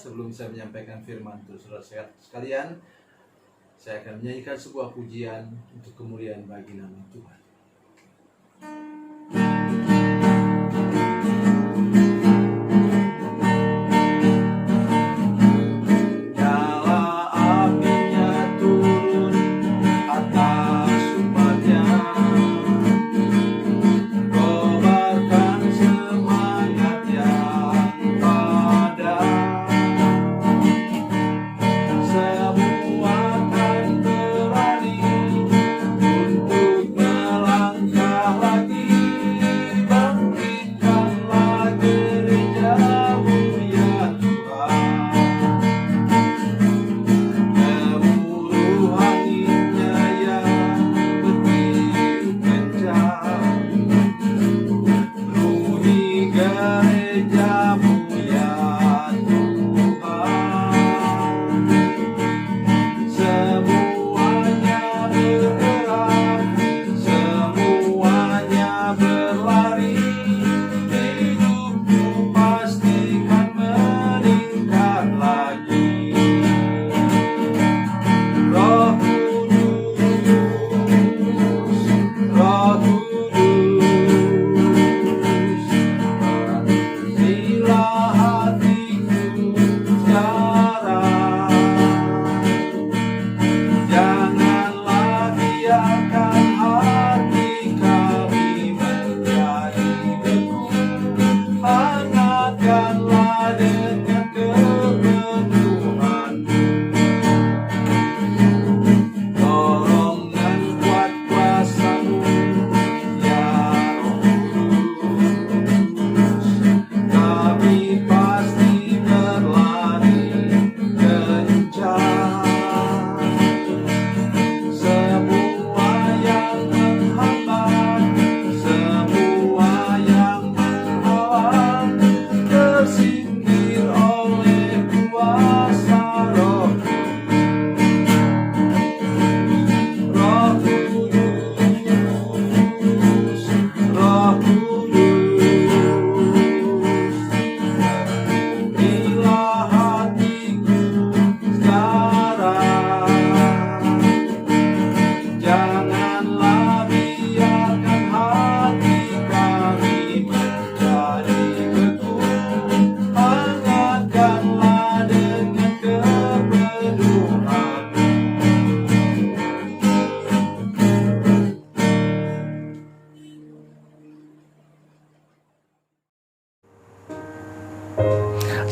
sebelum saya menyampaikan firman untuk saudara sekalian, saya akan menyanyikan sebuah pujian untuk kemuliaan bagi nama Tuhan.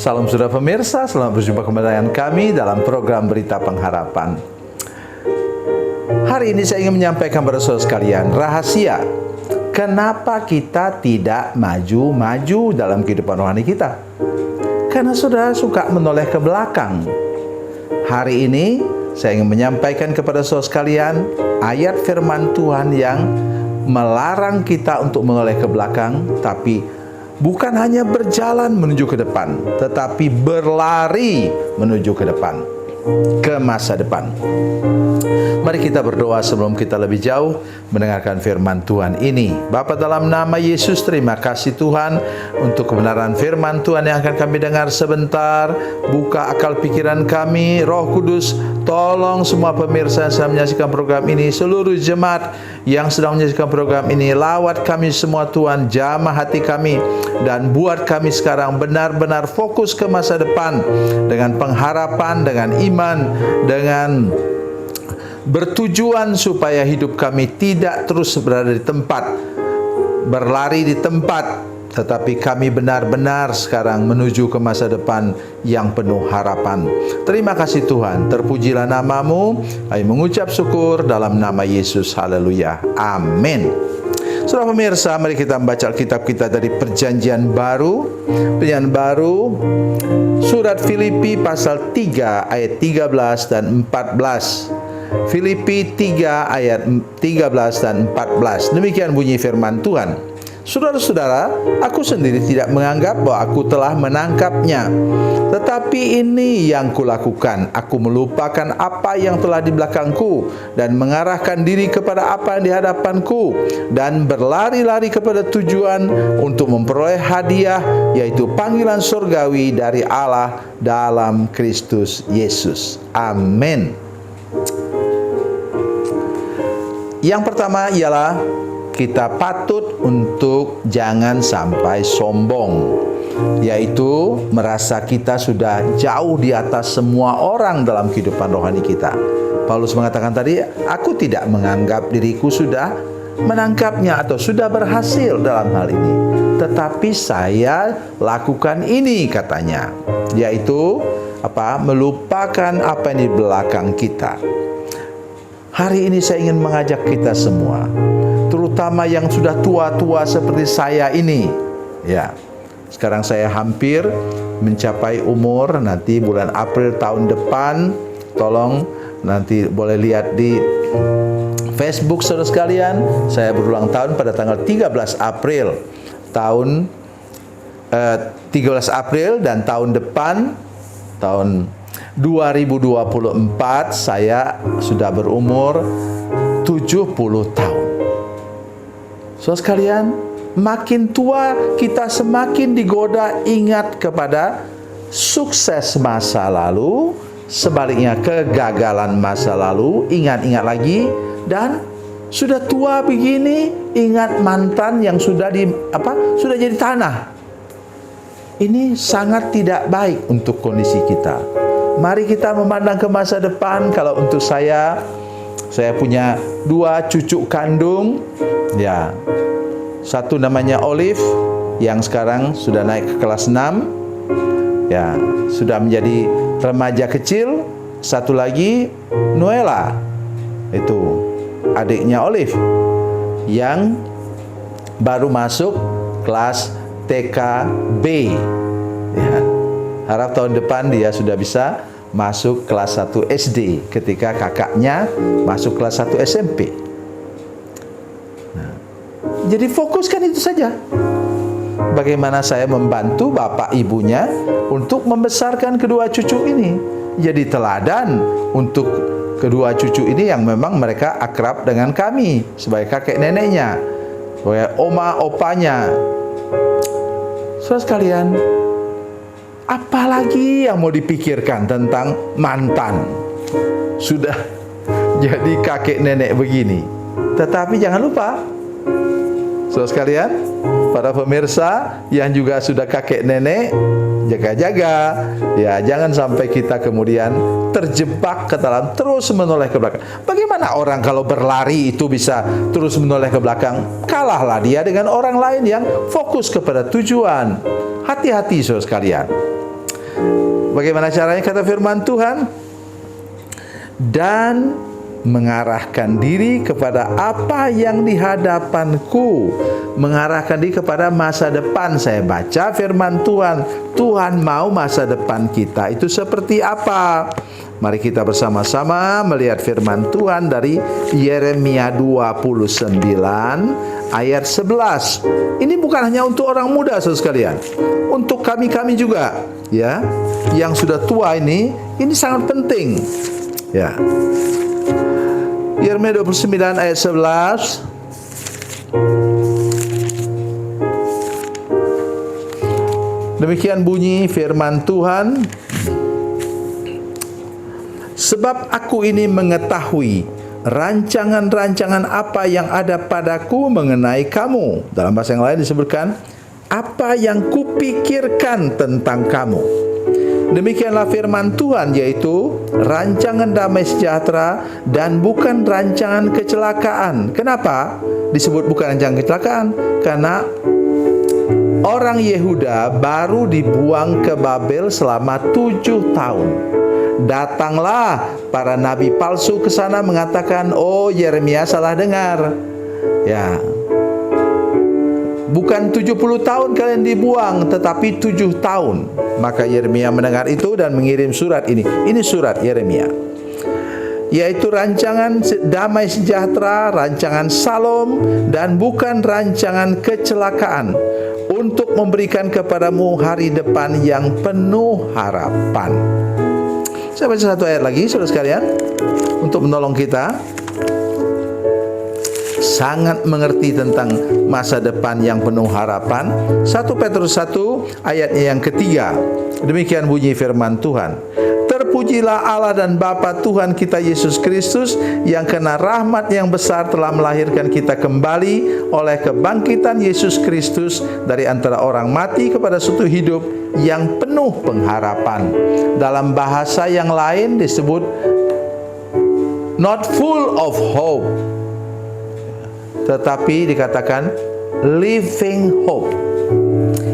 Salam saudara pemirsa, selamat berjumpa kembali dengan kami dalam program Berita Pengharapan. Hari ini saya ingin menyampaikan kepada saudara sekalian rahasia kenapa kita tidak maju-maju dalam kehidupan rohani kita. Karena saudara suka menoleh ke belakang. Hari ini saya ingin menyampaikan kepada saudara sekalian ayat firman Tuhan yang melarang kita untuk menoleh ke belakang, tapi bukan hanya berjalan menuju ke depan, tetapi berlari menuju ke depan, ke masa depan. Mari kita berdoa sebelum kita lebih jauh mendengarkan firman Tuhan ini. Bapa, dalam nama Yesus, terima kasih Tuhan untuk kebenaran firman Tuhan yang akan kami dengar sebentar. Buka akal pikiran kami, Roh Kudus, tolong semua pemirsa yang sedang menyaksikan program ini, seluruh jemaat yang sedang menyaksikan program ini, lawat kami semua Tuhan, jamah hati kami, dan buat kami sekarang benar-benar fokus ke masa depan dengan pengharapan, dengan iman, dengan bertujuan supaya hidup kami tidak terus berada di tempat, berlari di tempat, tetapi kami benar-benar sekarang menuju ke masa depan yang penuh harapan. Terima kasih Tuhan, terpujilah namamu. Kami mengucap syukur dalam nama Yesus. Haleluya, amin. Saudara pemirsa, mari kita membaca Alkitab kita dari Perjanjian Baru. Perjanjian Baru, surat Filipi pasal 3 ayat 13 dan 14. Filipi 3 ayat 13 dan 14. Demikian bunyi firman Tuhan. Saudara-saudara, aku sendiri tidak menganggap bahwa aku telah menangkapnya. Tetapi ini yang kulakukan, aku melupakan apa yang telah di belakangku dan mengarahkan diri kepada apa yang di hadapanku dan berlari-lari kepada tujuan untuk memperoleh hadiah, yaitu panggilan surgawi dari Allah dalam Kristus Yesus. Amin. Yang pertama ialah kita patut untuk jangan sampai sombong, yaitu merasa kita sudah jauh di atas semua orang dalam kehidupan rohani kita. Paulus mengatakan tadi, aku tidak menganggap diriku sudah menangkapnya atau sudah berhasil dalam hal ini, tetapi saya lakukan ini, katanya, yaitu melupakan apa yang di belakang kita. Hari ini saya ingin mengajak kita semua, terutama yang sudah tua-tua seperti saya ini, ya. Sekarang saya hampir mencapai umur, nanti bulan April tahun depan, tolong nanti boleh lihat di Facebook saudara sekalian, saya berulang tahun pada tanggal 13 April tahun 13 April, dan tahun depan tahun 2024 saya sudah berumur 70 tahun. Saudara sekalian, makin tua kita semakin digoda ingat kepada sukses masa lalu, sebaliknya kegagalan masa lalu, ingat-ingat lagi, dan sudah tua begini ingat mantan yang sudah sudah jadi tanah. Ini sangat tidak baik untuk kondisi kita. Mari kita memandang ke masa depan. Kalau untuk saya punya 2 cucu kandung, ya. Satu namanya Olive yang sekarang sudah naik ke kelas 6, ya, sudah menjadi remaja kecil. Satu lagi Noella, itu adiknya Olive yang baru masuk kelas TKB, ya. Harap tahun depan dia sudah bisa masuk kelas 1 SD ketika kakaknya masuk kelas 1 SMP. Jadi fokuskan itu saja. Bagaimana saya membantu bapak ibunya untuk membesarkan kedua cucu ini. Jadi teladan untuk kedua cucu ini yang memang mereka akrab dengan kami sebagai kakek neneknya, sebagai oma opanya. Saudara sekalian, apalagi yang mau dipikirkan tentang mantan? Sudah jadi kakek nenek begini. Tetapi jangan lupa, saudara sekalian, para pemirsa yang juga sudah kakek nenek, jaga-jaga, ya, jangan sampai kita kemudian terjebak ke dalam terus menoleh ke belakang. Bagaimana orang kalau berlari itu bisa terus menoleh ke belakang? Kalahlah dia dengan orang lain yang fokus kepada tujuan. Hati-hati saudara sekalian. Bagaimana caranya? Kata firman Tuhan, dan mengarahkan diri kepada apa yang di hadapanku, mengarahkan diri kepada masa depan. Saya baca firman Tuhan, Tuhan mau masa depan kita itu seperti apa? Mari kita bersama-sama melihat firman Tuhan dari Yeremia 29 ayat 11. Ini bukan hanya untuk orang muda saudara sekalian, untuk kami-kami juga, ya, yang sudah tua ini sangat penting, ya. Yeremia 29 ayat 11. Demikian bunyi firman Tuhan. Sebab aku ini mengetahui rancangan-rancangan apa yang ada padaku mengenai kamu. Dalam bahasa yang lain disebutkan, apa yang kupikirkan tentang kamu. Demikianlah firman Tuhan, yaitu rancangan damai sejahtera dan bukan rancangan kecelakaan. Kenapa disebut bukan rancangan kecelakaan? Karena orang Yehuda baru dibuang ke Babel selama 7 tahun. Datanglah para nabi palsu ke sana mengatakan, oh Yeremia salah dengar, ya, bukan 70 tahun kalian dibuang, tetapi 7 tahun. Maka Yeremia mendengar itu dan mengirim surat ini. Ini surat Yeremia. yaitu rancangan damai sejahtera, rancangan Salom, dan bukan rancangan kecelakaan, untuk memberikan kepadamu hari depan yang penuh harapan. Saya baca satu ayat lagi, saudara sekalian, untuk menolong kita sangat mengerti tentang masa depan yang penuh harapan. 1 Petrus 1 ayatnya yang ketiga. Demikian bunyi firman Tuhan. Terpujilah Allah dan Bapa Tuhan kita Yesus Kristus, yang karena rahmat yang besar telah melahirkan kita kembali oleh kebangkitan Yesus Kristus dari antara orang mati kepada suatu hidup yang penuh pengharapan. Dalam bahasa yang lain disebut not full of hope, tetapi dikatakan living hope.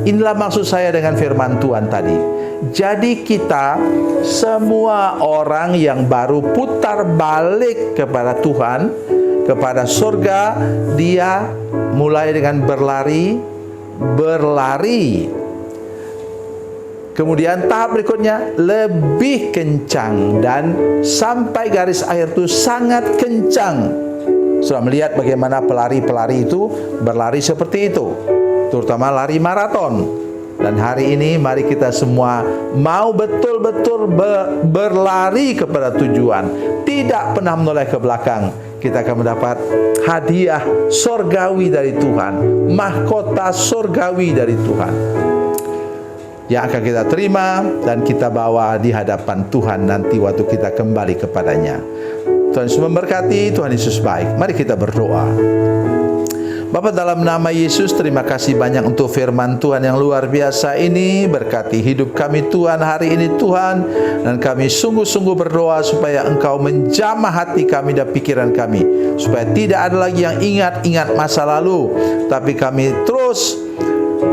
Inilah maksud saya dengan firman Tuhan tadi. Jadi kita semua orang yang baru putar balik kepada Tuhan, kepada surga, dia mulai dengan berlari. Kemudian tahap berikutnya lebih kencang, dan sampai garis akhir itu sangat kencang. Sudah melihat bagaimana pelari-pelari itu berlari seperti itu, terutama lari maraton. Dan hari ini mari kita semua mau betul-betul berlari kepada tujuan, tidak pernah menoleh ke belakang. Kita akan mendapat hadiah surgawi dari Tuhan, mahkota surgawi dari Tuhan, yang akan kita terima dan kita bawa di hadapan Tuhan nanti waktu kita kembali kepadanya. Tuhan Yesus memberkati, Tuhan Yesus baik. Mari kita berdoa. Bapa, dalam nama Yesus, terima kasih banyak untuk firman Tuhan yang luar biasa ini. Berkati hidup kami Tuhan hari ini Tuhan, dan kami sungguh-sungguh berdoa supaya Engkau menjamah hati kami dan pikiran kami, supaya tidak ada lagi yang ingat-ingat masa lalu, tapi kami terus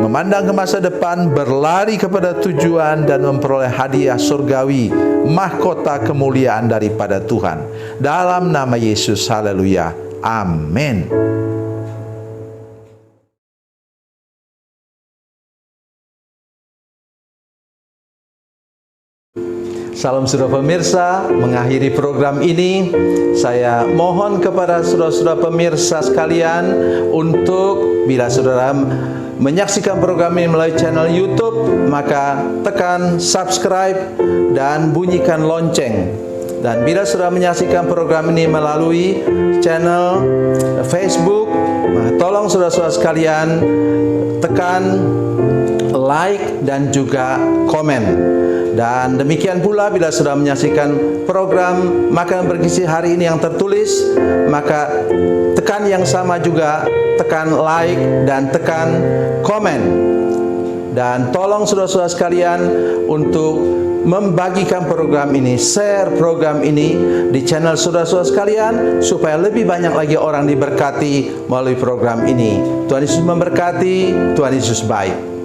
memandang ke masa depan, berlari kepada tujuan, dan memperoleh hadiah surgawi, mahkota kemuliaan daripada Tuhan. Dalam nama Yesus, haleluya, amin. Salam saudara pemirsa, mengakhiri program ini saya mohon kepada saudara-saudara pemirsa sekalian untuk, bila saudara menyaksikan program ini melalui channel YouTube, maka tekan subscribe dan bunyikan lonceng. Dan bila saudara menyaksikan program ini melalui channel Facebook, tolong saudara-saudara sekalian tekan like dan juga komen. Dan demikian pula bila sudah menyaksikan program Makanan Bergizi hari ini yang tertulis, maka tekan yang sama juga, tekan like dan tekan komen. Dan tolong saudara-saudara sekalian untuk membagikan program ini, share program ini di channel saudara-saudara sekalian, supaya lebih banyak lagi orang diberkati melalui program ini. Tuhan Yesus memberkati, Tuhan Yesus baik.